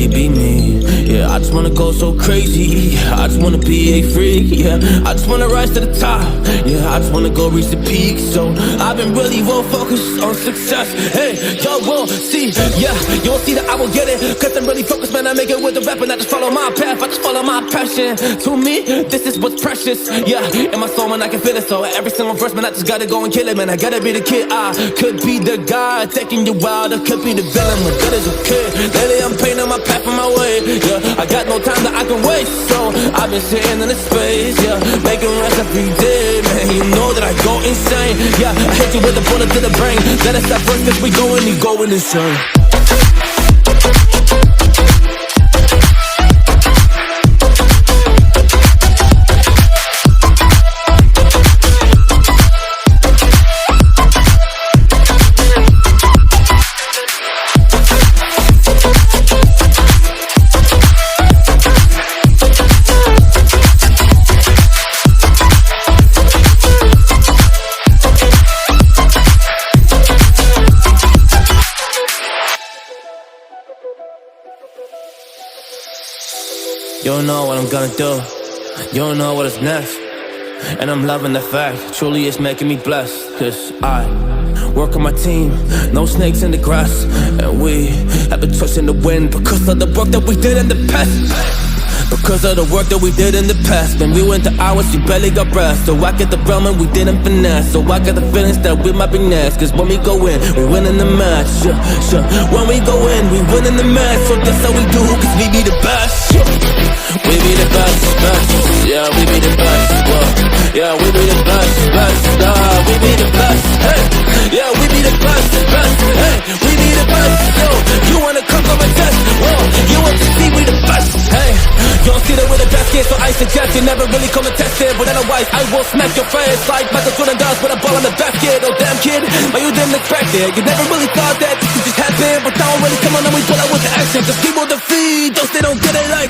be me. Yeah, I just wanna go so crazy. I just wanna be a freak. Yeah, I just wanna rise to the top. Yeah, I just wanna go reach the peak. So I've been really well focused on success. Hey, y'all will see. Yeah, you won't see that I will get it. Cause I'm really focused, man. I make it with the rap and I just follow my path. I just follow my passion. To me, this is what's precious. Yeah, in my soul, man, I can feel it. So every single verse, man, I just gotta go and kill it, man. I gotta be the kid. I could be the guy taking you wild. I could be the villain, but good as a kid. Lately, I'm painting my path on my way. Yeah, I got no time that I can waste. So I've been sitting in the space. Yeah, making rest every day, man. You know that I go insane. Yeah, I hit you with a bullet to the brain. Let us stop first, cause we going insane. You don't know what I'm gonna do. You don't know what is next. And I'm loving the fact, truly it's making me blessed. Cause I work on my team, no snakes in the grass. And we have been twisting the wind because of the work that we did in the past. Because of the work that we did in the past. When we went to hours, we barely got rest. So I get the realm and we didn't finesse. So I got the feelings that we might be next. Cause when we go in, we win in the match. When we go in, we win in the match. So that's how we do, cause we be the best. We be the best, best. Yeah, we be the best. Whoa. Yeah, we be the best, best. We be the best. Hey, yeah, we be the best, best. Hey, we be the best. Yo, you wanna come on my test? Whoa, you want to see we the best? Hey, you don't see that we're the best kids, so I suggest you never really come and test it. But otherwise, I will smack your face like Michael Jordan does with a ball on the basket. Oh damn kid, but you didn't expect it. You never really thought that this could just happen. But now I'm really coming and we pull out with the action. Cause people defeat those they don't get it like